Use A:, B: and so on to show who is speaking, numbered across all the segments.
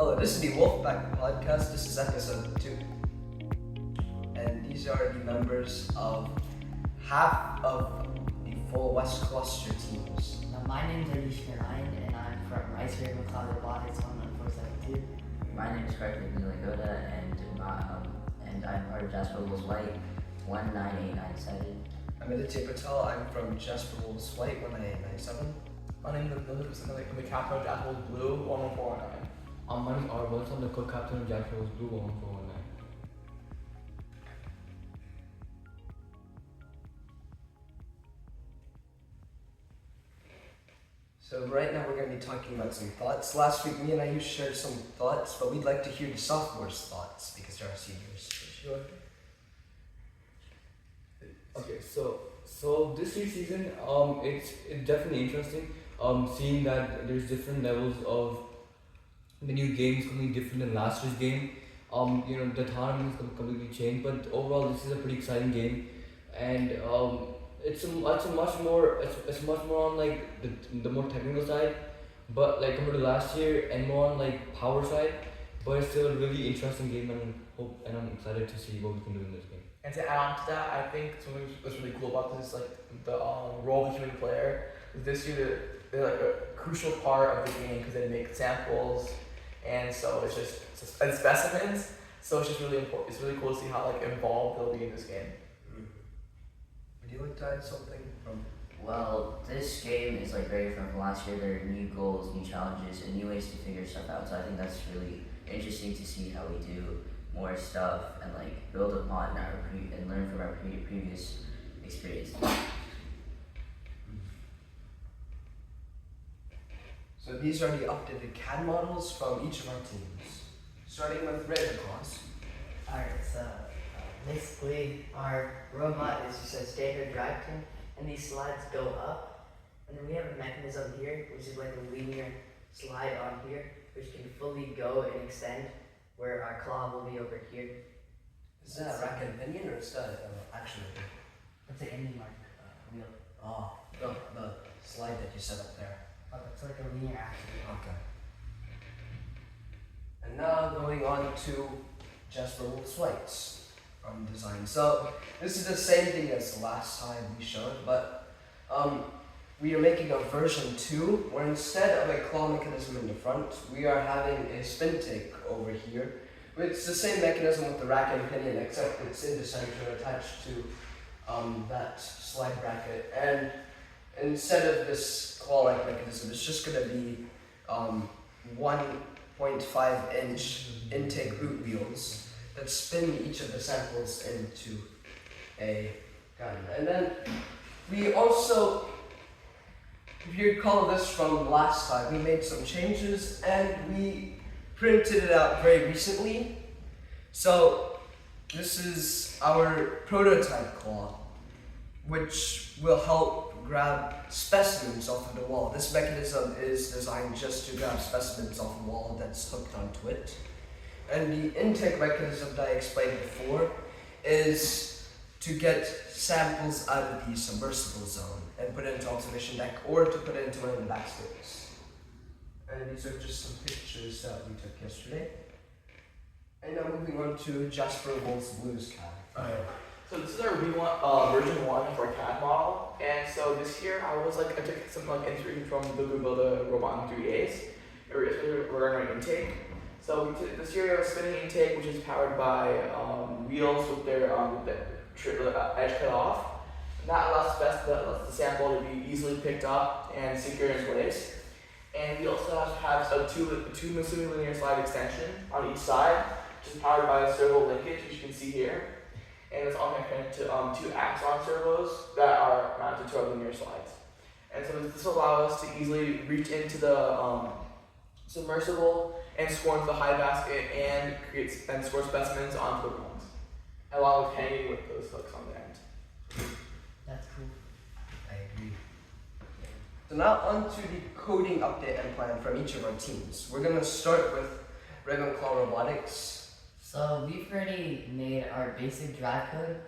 A: Hello, this is the Wolfpack podcast. This is episode 2. And these are the members of half of the full West Cluster teams.
B: My name is Jasper and I'm from Rice River Cloud Robotics on 1472.
C: My name is Craig Lagoda, and I'm part of Jasper Wolves White 19897.
A: I'm Aditya Patel. I'm from Jasper Wolves White 19897.
D: My name is I'm the captain of Jasper Wolves Blue 11419.
E: My name is Arvils. I'm the co-captain of Jasper Wolves Blue 11419.
A: So right now we're going to be talking about some thoughts. Last week me and I shared some thoughts, but we'd like to hear the sophomores' thoughts because they're our seniors.
E: Sure. Okay, so this new season, it's definitely interesting. Seeing that there's different levels of the new games completely different than last year's game. The tournament is completely changed, but overall this is a pretty exciting game, and it's much more on like the more technical side, but like compared to last year, and more on like power side. But it's still a really interesting game, and I'm excited to see what we can do in this game.
D: And to add on to that, I think something that's really cool about this is like the role of the human player. This year, they're like a crucial part of the game because they make samples, and so and specimens. So it's just really important. It's really cool to see how like involved they'll be in this game.
A: Would you like to add something from?
C: Well, this game is like very different from last year. There are new goals, new challenges, and new ways to figure stuff out. So I think that's really interesting to see how we do more stuff and like build upon and learn from our previous experiences.
A: So these are the updated CAD models from each of our teams. Starting with Ravenclaws.
B: Alright, so basically our robot is just a standard drive train, and these slides go up, and then we have a mechanism here, which is like a linear slide on here, which can fully go and extend, where our claw will be over here.
A: Is that a rack and pinion or is that actually?
B: It's an Indian mark wheel.
A: Oh, the slide that you set up there.
B: Oh, it's like a linear action.
A: Okay. And now going on to Jasper Wolves White's design. So this is the same thing as the last time we showed, but we are making a version 2 where instead of a claw mechanism in the front, we are having a spin take over here. It's the same mechanism with the rack and pinion, except it's in the center attached to that slide bracket. And instead of this claw-like mechanism, it's just going to be 1.5 inch intake boot wheels that spin each of the samples into a gun. And then we also, if you recall this from last time, we made some changes and we printed it out very recently. So this is our prototype claw, which will help grab specimens off of the wall. This mechanism is designed just to grab specimens off the wall that's hooked onto it. And the intake mechanism that I explained before is to get samples out of the submersible zone and put it into observation deck or to put it into one of the backstories. And these are just some pictures that we took yesterday. And now moving on to Jasper Wolves Blues CAD.
D: Okay. So this is our version 1 of our CAD model, and so this year I took some inspiration from the Google the robot in 3 days. We're going to intake. So this year we have a spinning intake, which is powered by wheels with their edge cut off. And that allows the sample to be easily picked up and secured in place. And we also have a two linear slide extension on each side, which is powered by a servo linkage, which you can see here. And it's all connected to 2 axon servos that are mounted to our linear slides. And so this will allow us to easily reach into the submersible and score into the high basket and score specimens onto the rungs, along with hanging with those hooks on the end.
B: That's cool.
A: I agree. So now on to the coding update and plan from each of our teams. We're going to start with Ravenclaw Robotics.
B: So we've already made our basic drive code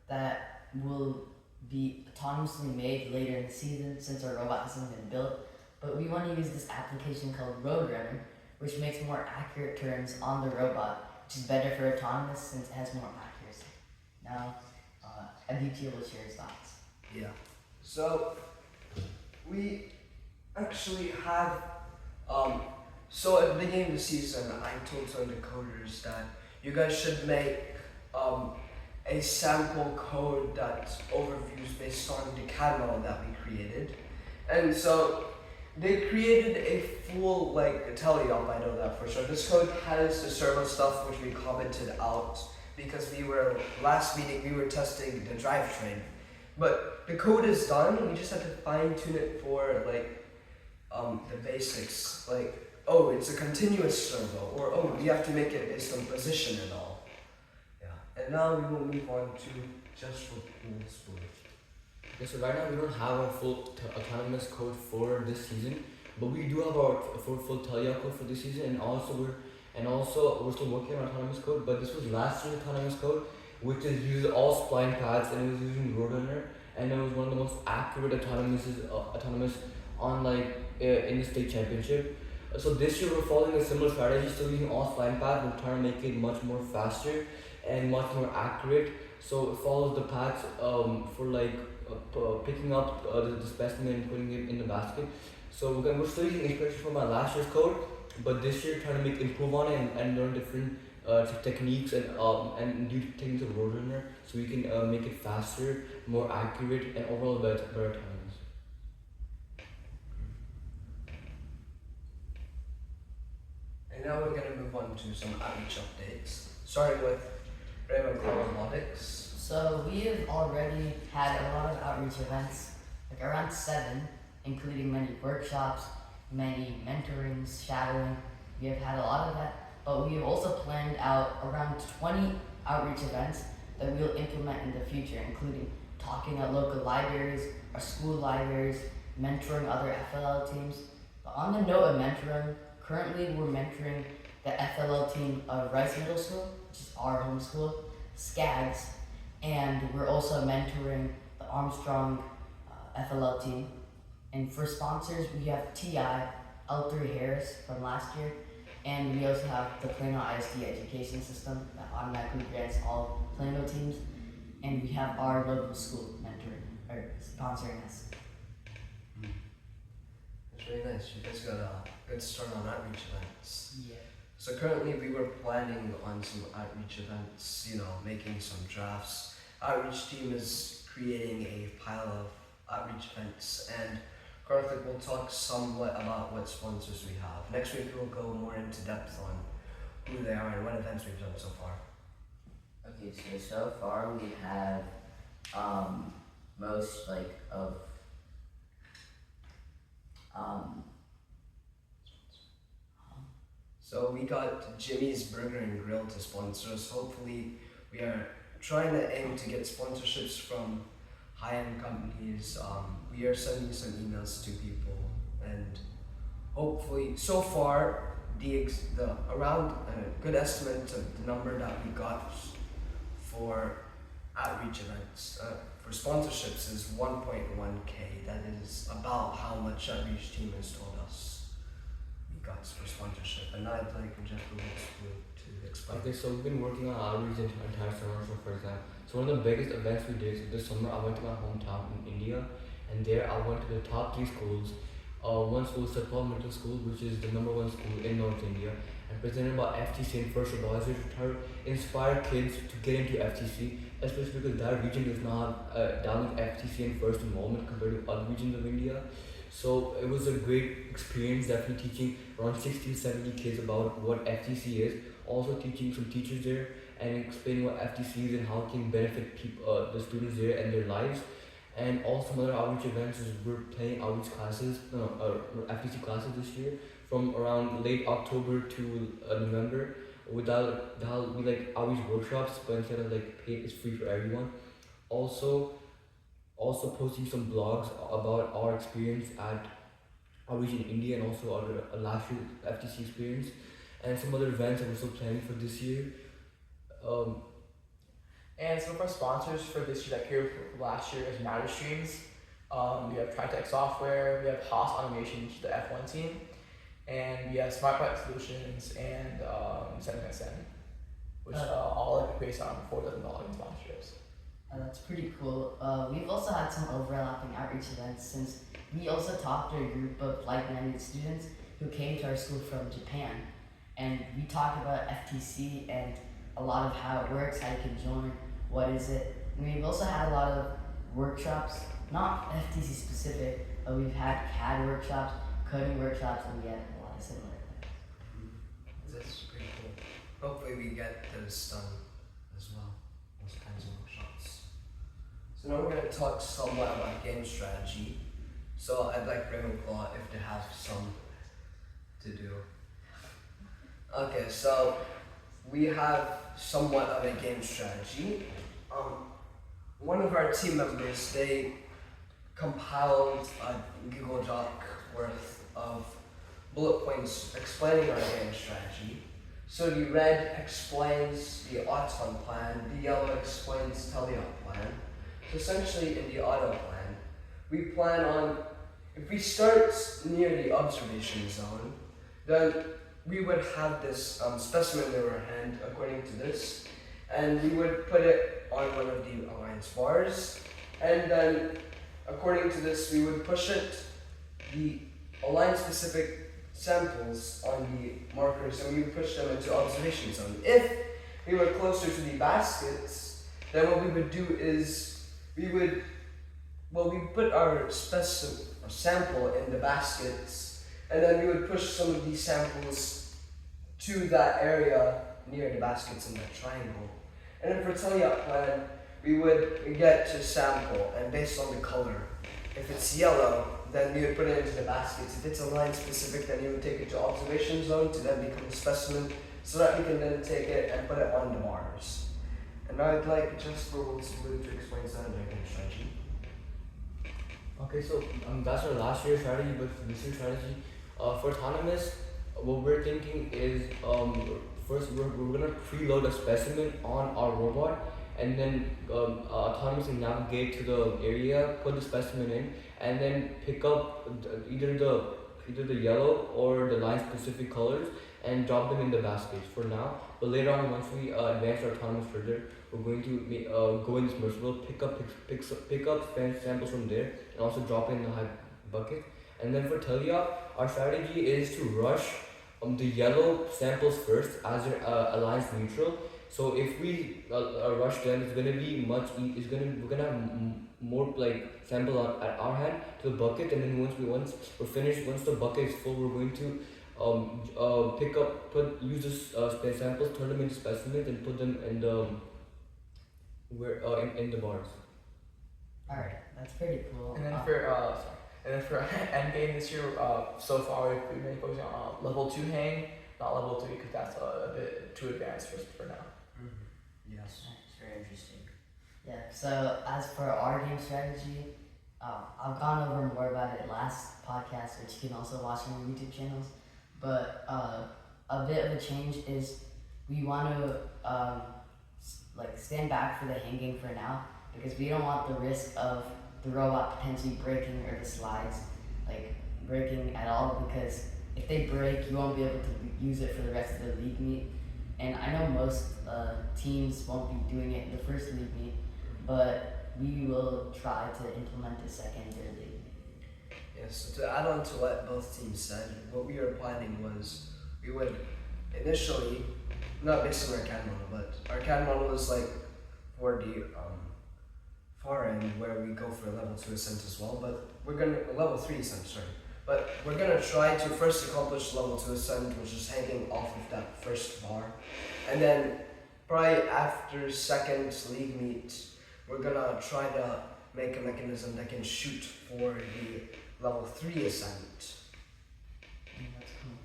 B: that will be autonomously made later in the season since our robot hasn't been built. But we want to use this application called Roadrunner, which makes more accurate turns on the robot, which is better for autonomous since it has more accuracy. Now, Aditya will share his thoughts.
A: Yeah. So we actually have so at the beginning of the season I told some of the coders that you guys should make a sample code that overviews based on the CAD model that we created. And so they created a full teleop, I know that for sure. This code has the servo stuff which we commented out because last meeting we were testing the drivetrain. But the code is done, we just have to fine tune it for the basics. Oh, it's a continuous servo, or oh, we have to make it based on position and all. Yeah. And now we will move on to Jasper Pool's board.
E: Okay, so right now we don't have our full autonomous code for this season, but we do have our full teleop code for this season, and also we're still working on autonomous code. But this was last year's autonomous code, which is using all spline paths, and it was using Roadrunner, and it was one of the most accurate autonomous on in the state championship. So this year we're following a similar strategy, still using all spline paths. We're trying to make it much more faster and much more accurate. So it follows the paths for picking up the specimen and putting it in the basket. So we're still using inspiration from our last year's code, but this year trying to improve on it and learn different techniques and new techniques of Roadrunner, so we can make it faster, more accurate, and overall better autonomous.
A: And now we're going to move on to some outreach updates, starting with Ravenclaw Robotics.
B: So we have already had a lot of outreach events, around 7, including many workshops, many mentorings, shadowing. We have had a lot of that, but we have also planned out around 20 outreach events that we'll implement in the future, including talking at local libraries, our school libraries, mentoring other FLL teams. But on the note of mentoring, currently we're mentoring the FLL team of Rice Middle School, which is our home school, SCAGS, and we're also mentoring the Armstrong FLL team. And for sponsors, we have TI, L3 Harris from last year, and we also have the Plano ISD education system that automatically grants all Plano teams, and we have our local school mentoring, or sponsoring us.
A: That's really nice. You guys got a good start on outreach events.
B: Yeah.
A: So currently we were planning on some outreach events, making some drafts. Outreach team is creating a pile of outreach events, and Karthik will talk somewhat about what sponsors we have. Next week we'll go more into depth on who they are and what events we've done so far.
C: Okay, so far we have most
A: So we got Jimmy's Burger and Grill to sponsor us. Hopefully we are trying to aim to get sponsorships from high-end companies. We are sending some emails to people, and hopefully, so far, around a good estimate of the number that we got for outreach events for sponsorships is 1.1k. That is about how much outreach team has told us we got for sponsorship, and I'd like Jasper to explain.
E: Okay, so we've been working on outreach the entire summer. So for example, so one of the biggest events we did, so this summer I went to my hometown in India, and there I went to the top 3 schools. One school is Satpal Middle School, which is the #1 school in North India, and presented by FTC and First Advisors to try to inspire kids to get into FTC, especially because that region does not down with FTC and first enrollment compared to other regions of India. So it was a great experience, definitely teaching around 60 to 70 kids about what FTC is, also teaching some teachers there and explaining what FTC is and how it can benefit the students there and their lives. And also some other outreach events is we're planning outreach classes, FTC classes this year from around late October to November. That'll be like outreach workshops, but instead of paid, it's free for everyone. Also posting some blogs about our experience at outreach in India and also our last year FTC experience, and some other events that we're still planning for this year.
D: And some of our sponsors for this year that came from last year is Matter Streams. We have TriTech Software, we have Haas Automation, which is the F1 team, and we have smart pipe solutions and SEM, which all like based on $4,000 in sponsorships.
B: That's pretty cool. We've also had some overlapping outreach events since we also talked to a group of like-minded students who came to our school from Japan, and we talked about FTC and a lot of how it works, how you can join, what is it. And we've also had a lot of workshops, not FTC specific, but we've had CAD workshops, coding workshops, and we had a lot of similar things.
A: That's pretty cool. Hopefully we get those done as well, those kinds of workshops. So now we're going to talk somewhat about game strategy. So I'd like Ravenclaw if they have some to do. Okay, so we have somewhat of a game strategy. One of our team members, they compiled a Google Doc worth of bullet points explaining our game strategy. So the red explains the autumn plan, the yellow explains teleop plan. So essentially in the auto plan, we plan on, if we start near the observation zone, then we would have this specimen in our hand according to this, and we would put it on one of the alliance bars, and then according to this we would push it, the alliance specific samples on the markers, and we would push them into observation zone. If we were closer to the baskets, then what we would do is we would put our sample in the baskets, and then we would push some of these samples to that area near the baskets in that triangle. And then for teleop plan, we would get to sample, and based on the color, if it's yellow, then we would put it into the baskets. If it's a line specific, then you would take it to observation zone to then become a specimen, so that we can then take it and put it on the bars. And now I'd like Jasper to explain some of their game strategy.
E: Okay, so that's our last year strategy, but this year's strategy, for autonomous, what we're thinking is first we're gonna preload a specimen on our robot, and then autonomous can navigate to the area, put the specimen in, and then pick up either the yellow or the line specific colors and drop them in the baskets for now. But later on, once we advance our autonomous further, we're going to go in this merciful, pick up samples from there, and also drop it in the high bucket. And then for teleop, our strategy is to rush the yellow samples first as they're alliance neutral. So if we rush them, it's gonna be we're gonna have more like sample at our hand to the bucket, and then once we're finished, once the bucket is full, we're going to use this samples, turn them into specimens, and put them in the in the bars.
B: Alright, that's pretty cool.
D: And then for endgame this year, so far we've been focusing on level 2 hang, not level 3, because that's a bit too advanced for now.
A: Yes.
C: It's very interesting.
B: Yeah, so as for our game strategy, I've gone over more about it last podcast, which you can also watch on our YouTube channels. But a bit of a change is we want to stand back for the hanging for now, because we don't want the risk of the robot potentially breaking or the slides breaking at all, because if they break, you won't be able to use it for the rest of the league meet. And I know most teams won't be doing it in the first league meet, but we will try to implement the second or third league meet.
A: Yes, so to add on to what both teams said, what we were planning was we would initially, not based on our CAD model, but our CAD model is like for the far end where we go for level 2 ascent as well, but we're gonna, level 3 ascent, sorry. But we're gonna try to first accomplish level 2 ascent, which is hanging off of that first bar. And then probably after second league meet, we're gonna try to make a mechanism that can shoot for the level 3 ascent.
B: That's cool.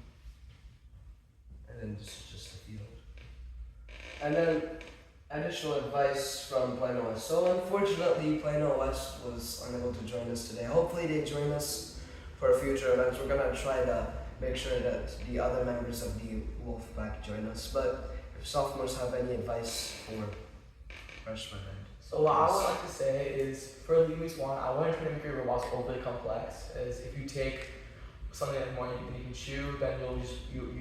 A: And then this is just the field. And then additional advice from Plano West. So unfortunately, Plano West was unable to join us today. Hopefully they join us for future events. We're gonna try to make sure that the other members of the Wolfpack join us. But if sophomores have any advice for freshmen,
D: So what I would like to say is, for League Meets 1, I want to try to make your robots overly complex, as if you take something that's more than you can chew, then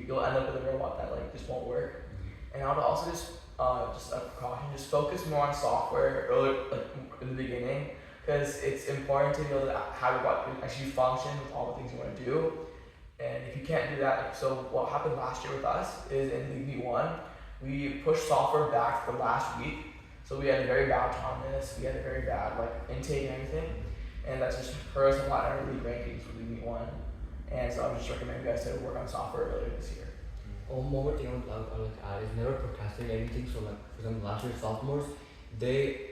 D: you'll end up with a robot that like just won't work. And I would also just a precaution, just focus more on software early, like in the beginning, because it's important to be able to have your robot actually function with all the things you want to do. And if you can't do that, like, so what happened last year with us is in League Meet 1, we pushed software back for the last week. So we had a very bad autonomous, we had a very bad like intake and everything. And that's just hurt us a lot in our league rankings for League Meet 1. And so I would just recommend you guys to work on software earlier this year.
E: One more thing I would like to add is never procrastinate anything. So like for example, last year sophomores, they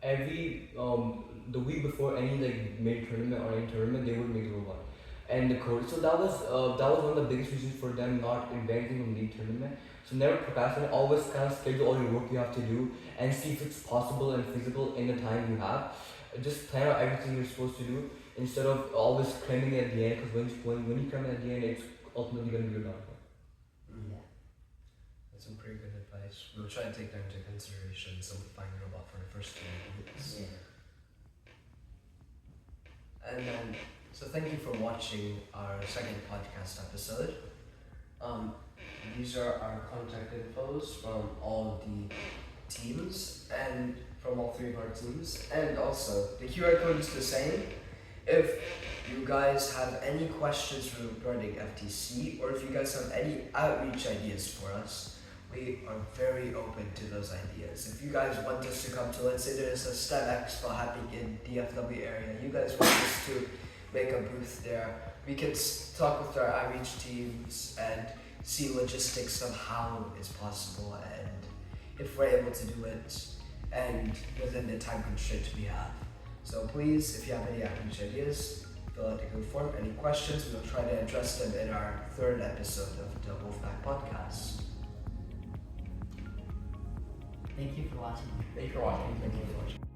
E: every the week before any like mid tournament or any tournament, they would make a robot and the code. So that was one of the biggest reasons for them not inventing a league tournament. So never procrastinate. Always kind of schedule all your work you have to do and see if it's possible and feasible in the time you have. Just plan out everything you're supposed to do instead of always claiming it at the end. Because when you come at the end, it's ultimately going to be your downfall.
B: Yeah.
A: That's some pretty good advice. We'll try to take that into consideration, simplifying the robot for the first 3 weeks.
C: Yeah.
A: And then, so thank you for watching our second podcast episode. These are our contact infos from all the teams and from all 3 of our teams. And also, the QR code is the same. If you guys have any questions regarding FTC, or if you guys have any outreach ideas for us, we are very open to those ideas. If you guys want us to come to, let's say there's a STEM Expo happening in DFW area, you guys want us to make a booth there, we can talk with our outreach teams and see logistics of how it's possible and if we're able to do it and within the time constraints we have. So please, if you have any outreach ideas, fill out the Google form. Any questions, we'll try to address them in our 3rd episode of the Wolfpack podcast.
B: Thank you for watching.
D: Thank you for watching.
A: Thank you for watching.